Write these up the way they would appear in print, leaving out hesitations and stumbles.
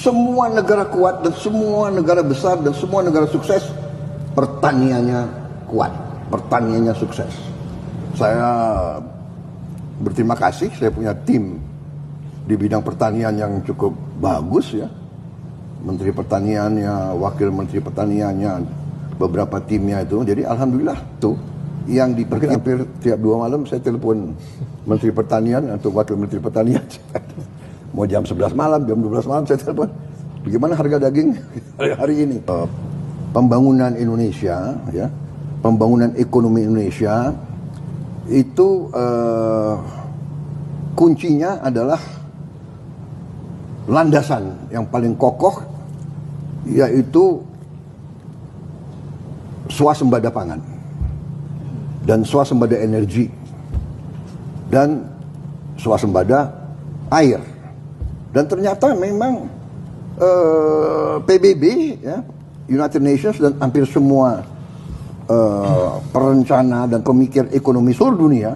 semua negara kuat dan semua negara besar dan semua negara sukses, pertaniannya kuat, pertaniannya sukses. Saya berterima kasih, saya punya tim di bidang pertanian yang cukup bagus ya. Menteri Pertaniannya, Wakil Menteri Pertaniannya, beberapa timnya itu. Jadi alhamdulillah tuh yang hampir tiap 2 malam saya telepon Menteri Pertanian atau Wakil Menteri Pertanian. Mau jam 11 malam, jam 12 malam saya telepon. Bagaimana harga daging hari ini? Pembangunan Indonesia, ya, pembangunan ekonomi Indonesia itu kuncinya adalah landasan yang paling kokoh, yaitu swasembada pangan dan swasembada energi dan swasembada air. Dan ternyata memang PBB ya, United Nations dan hampir semua perencana dan pemikir ekonomi seluruh dunia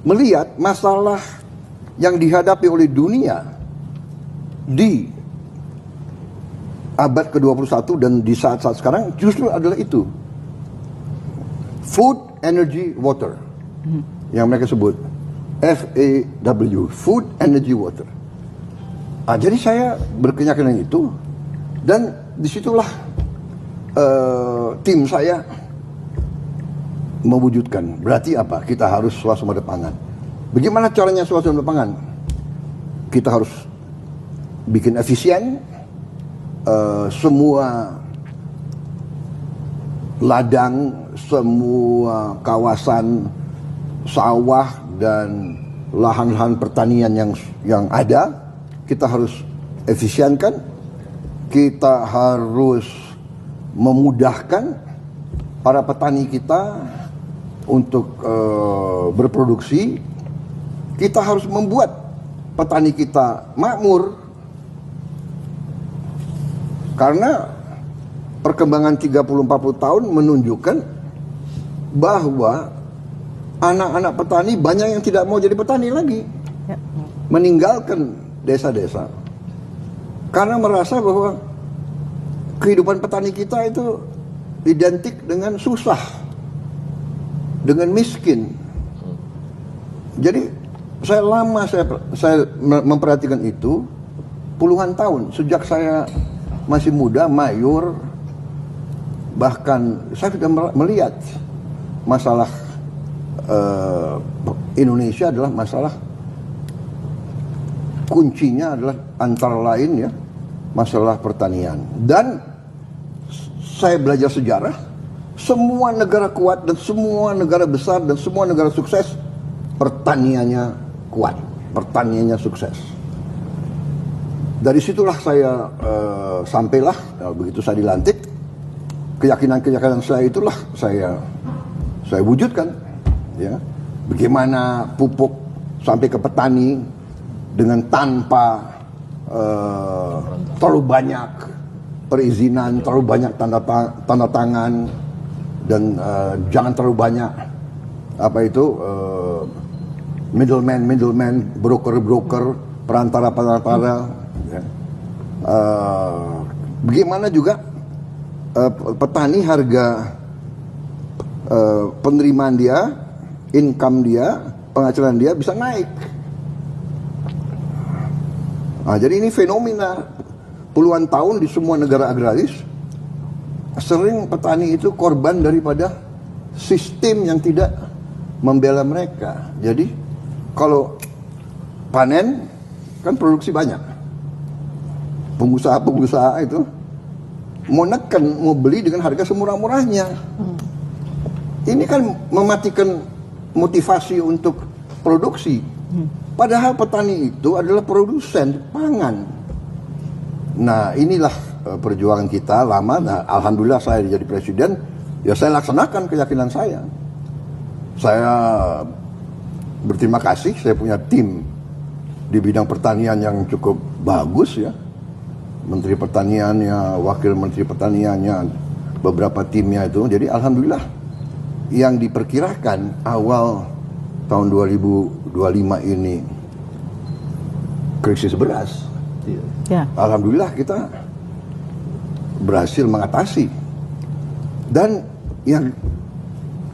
melihat masalah yang dihadapi oleh dunia di abad ke-21 dan di saat-saat sekarang justru adalah itu. Food, energy, water. Yang mereka sebut FAW, food, energy, water. Jadi saya berkeyakinan itu, dan disitulah tim saya mewujudkan. Berarti apa? Kita harus swasembada pangan. Bagaimana caranya swasembada pangan? Kita harus bikin efisien, semua ladang, semua kawasan sawah dan lahan-lahan pertanian yang ada, kita harus efisienkan, kita harus memudahkan para petani kita untuk berproduksi, kita harus membuat petani kita makmur. Karena perkembangan 30-40 tahun menunjukkan bahwa anak-anak petani banyak yang tidak mau jadi petani lagi. Meninggalkan desa-desa. Karena merasa bahwa kehidupan petani kita itu identik dengan susah, dengan miskin. Jadi saya memperhatikan itu puluhan tahun. Sejak saya masih muda, mayor, bahkan saya sudah melihat masalah Indonesia adalah masalah kuncinya adalah antara lain ya masalah pertanian. Dan saya belajar sejarah, semua negara kuat dan semua negara besar dan semua negara sukses, pertaniannya kuat, pertaniannya sukses. Dari situlah saya sampailah begitu saya dilantik, keyakinan saya itulah saya wujudkan ya. Bagaimana pupuk sampai ke petani dengan tanpa terlalu banyak perizinan, terlalu banyak tanda tangan, dan jangan terlalu banyak middleman, broker, perantara. Ya. Bagaimana juga petani harga penerimaan dia, income dia, penghasilan dia bisa naik. Jadi ini fenomena puluhan tahun di semua negara agraris. Sering petani itu korban daripada sistem yang tidak membela mereka. Jadi kalau panen kan produksi banyak. Pengusaha itu mau neken, mau beli dengan harga semurah-murahnya. Ini kan mematikan motivasi untuk produksi. Padahal petani itu adalah produsen pangan. Nah inilah perjuangan kita lama. Nah, alhamdulillah saya jadi presiden, ya saya laksanakan keyakinan saya. Saya berterima kasih, saya punya tim di bidang pertanian yang cukup bagus ya. Menteri Pertaniannya, Wakil Menteri Pertaniannya, beberapa timnya itu. Jadi alhamdulillah yang diperkirakan awal tahun 2025 ini krisis beras. Ya. Alhamdulillah kita berhasil mengatasi. Dan yang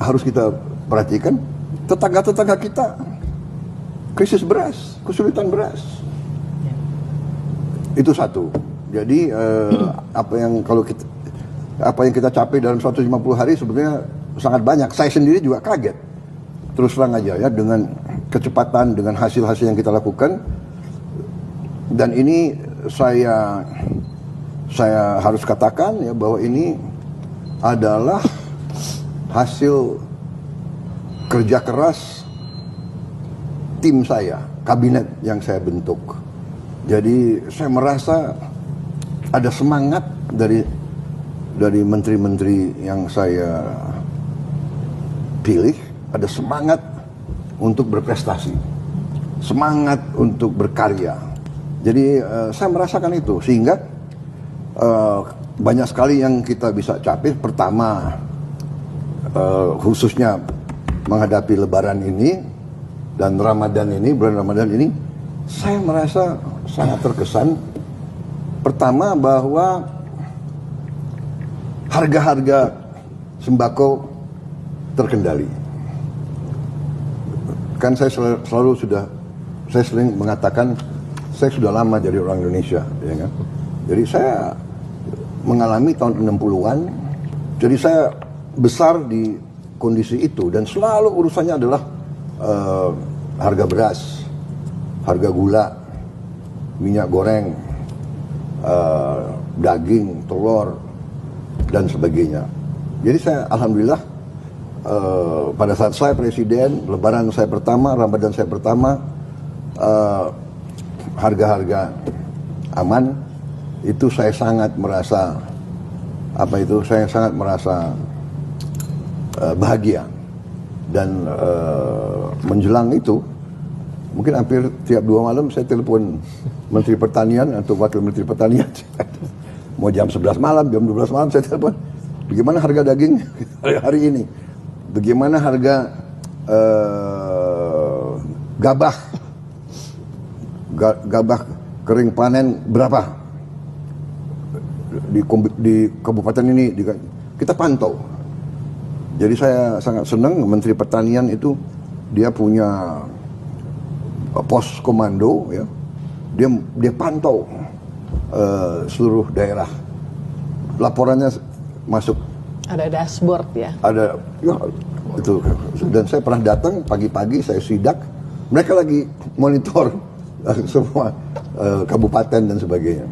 harus kita perhatikan, tetangga-tetangga kita krisis beras, kesulitan beras. Itu satu. Jadi apa yang kita capai dalam 150 hari sebetulnya sangat banyak. Saya sendiri juga kaget. Terus terang aja ya, dengan kecepatan, dengan hasil-hasil yang kita lakukan. Dan ini saya harus katakan ya, bahwa ini adalah hasil kerja keras tim saya, kabinet yang saya bentuk. Jadi saya merasa ada semangat dari menteri-menteri yang saya pilih, ada semangat untuk berprestasi, semangat untuk berkarya. Jadi saya merasakan itu, sehingga banyak sekali yang kita bisa capai. Pertama, khususnya menghadapi Lebaran ini dan Ramadan ini, bulan Ramadan ini, saya merasa sangat terkesan. Pertama, bahwa harga-harga sembako terkendali. Kan saya sering mengatakan, saya sudah lama jadi orang Indonesia, ya kan? Jadi saya mengalami tahun 60-an, jadi saya besar di kondisi itu, dan selalu urusannya adalah harga beras, harga gula, minyak goreng, daging, telur, dan sebagainya. Jadi saya alhamdulillah pada saat saya presiden, Lebaran saya pertama, Ramadan saya pertama, harga-harga aman. Itu saya sangat merasa saya sangat merasa bahagia. Dan menjelang itu, mungkin hampir tiap 2 malam saya telepon Menteri Pertanian atau Wakil Menteri Pertanian. Mau jam 11 malam, jam 12 malam saya telepon, bagaimana harga daging hari ini, bagaimana harga gabah kering panen berapa di kabupaten ini, kita pantau. Jadi saya sangat senang Menteri Pertanian itu, dia punya pos komando ya, dia pantau seluruh daerah, laporannya masuk, ada dashboard ya, ada ya itu. Dan saya pernah datang pagi-pagi, saya sidak, mereka lagi monitor semua kabupaten dan sebagainya.